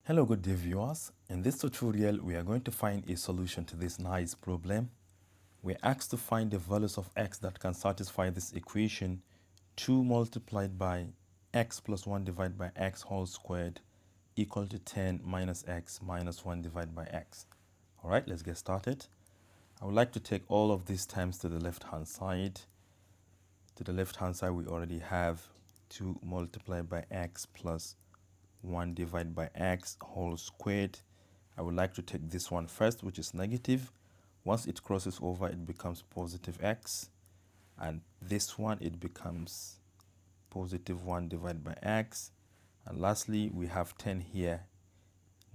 Hello good day viewers. In this tutorial we are going to find a solution to this nice problem. We're asked to find the values of x that can satisfy this equation 2 multiplied by x plus 1 divided by x whole squared equal to 10 minus x minus 1 divided by x. Alright, let's get started. I would like to take all of these terms to the left hand side. To the left hand side we already have 2 multiplied by x plus 1 divided by x whole squared. I would like to take this one first, which is negative. Once it crosses over, it becomes positive x, and this one it becomes positive 1 divided by x, and lastly we have 10 here,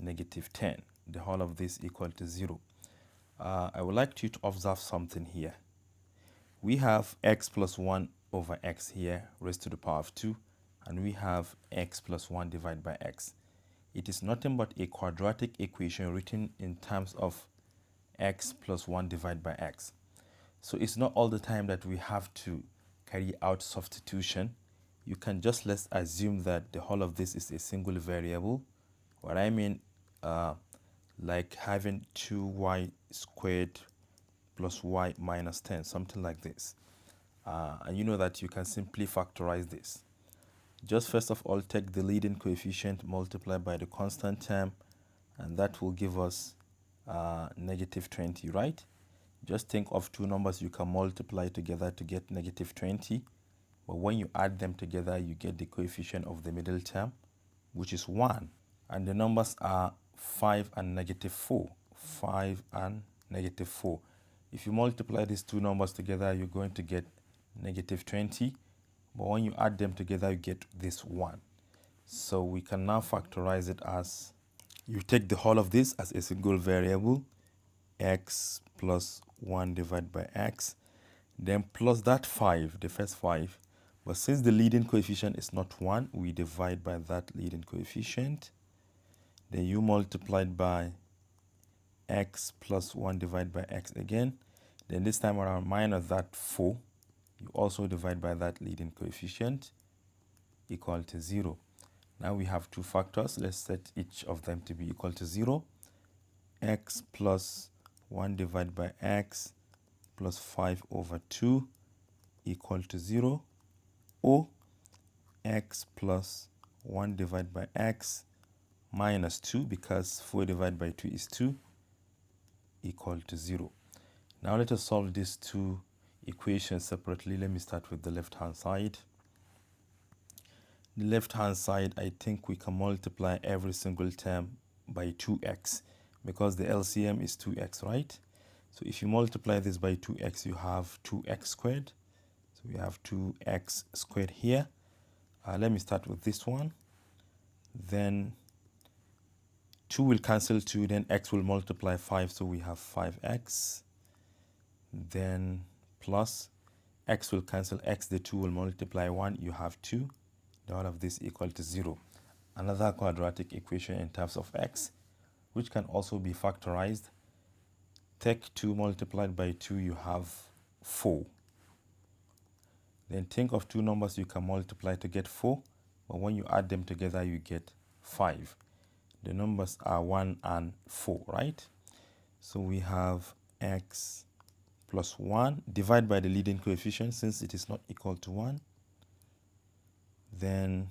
negative 10. The whole of this equal to 0. I would like you to observe something here. We have x plus 1 over x here raised to the power of 2, and we have x plus 1 divided by x. It is nothing but a quadratic equation written in terms of x plus 1 divided by x. So it's not all the time that we have to carry out substitution. You can just let's assume that the whole of this is a single variable. What I mean, like having 2y squared plus y minus 10, something like this. And you know that you can simply factorize this. Just first of all, take the leading coefficient, multiply by the constant term, and that will give us negative 20, right? Just think of two numbers you can multiply together to get negative 20. But when you add them together, you get the coefficient of the middle term, which is 1. And the numbers are 5 and negative 4. 5 and negative 4. If you multiply these two numbers together, you're going to get negative 20. But when you add them together, you get this 1. So we can now factorize it as, you take the whole of this as a single variable, x plus 1 divided by x, then plus that 5, the first 5. But since the leading coefficient is not 1, we divide by that leading coefficient. Then you multiplied by x plus 1 divided by x again. Then this time around minus that 4. You also divide by that leading coefficient equal to 0. Now we have two factors. Let's set each of them to be equal to 0. X plus 1 divided by x plus 5 over 2 equal to 0. Or x plus 1 divided by x minus 2, because 4 divided by 2 is 2, equal to 0. Now let us solve these two equations separately. Let me start with the left hand side. The left hand side, I think we can multiply every single term by 2x, because the LCM is 2x, right? So if you multiply this by 2x, you have 2x squared. So we have 2x squared here. Let me start with this one. Then 2 will cancel 2, then x will multiply 5, so we have 5x. Then plus x will cancel x, the 2 will multiply 1, you have 2. The whole of this equal to 0. Another quadratic equation in terms of x, which can also be factorized. Take 2 multiplied by 2, you have 4. Then think of two numbers you can multiply to get 4, but when you add them together, you get 5. The numbers are 1 and 4, right? So we have x plus 1, divide by the leading coefficient since it is not equal to 1. Then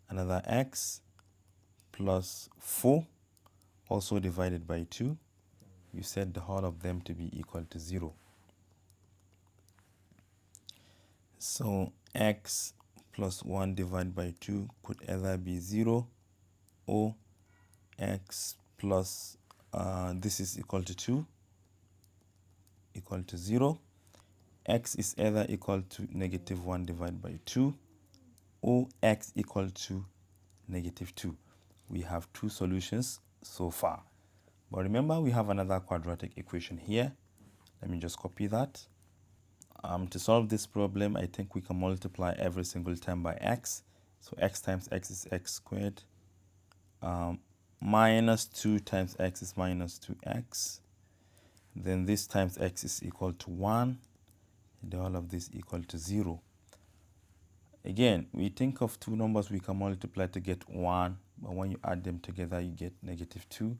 another x plus 4, also divided by 2. You set the whole of them to be equal to 0. So x plus 1 divided by 2 could either be 0 or x plus, this is equal to 2, equal to 0. X is either equal to negative 1 divided by 2 or x equal to negative 2. We have two solutions so far. But remember, we have another quadratic equation here. Let me just copy that. To solve this problem, I think we can multiply every single term by x. So x times x is x squared. Minus 2 times x is minus 2x. Then this times x is equal to 1. And all of this equal to 0. Again, we think of two numbers we can multiply to get 1 but when you add them together, you get negative 2.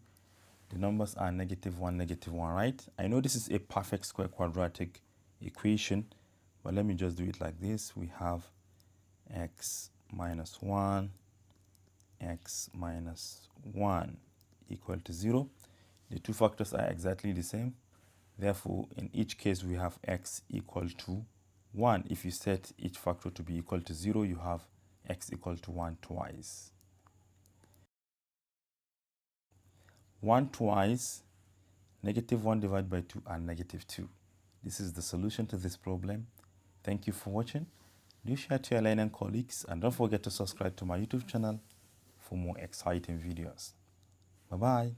The numbers are negative 1, right? I know this is a perfect square quadratic equation, but let me just do it like this. We have x minus 1, x minus 1 equal to 0. The two factors are exactly the same. Therefore, in each case, we have x equal to 1. If you set each factor to be equal to 0, you have x equal to 1 twice. 1 twice, negative 1 divided by 2 and negative 2. This is the solution to this problem. Thank you for watching. Do share to your learning colleagues and don't forget to subscribe to my YouTube channel for more exciting videos. Bye-bye.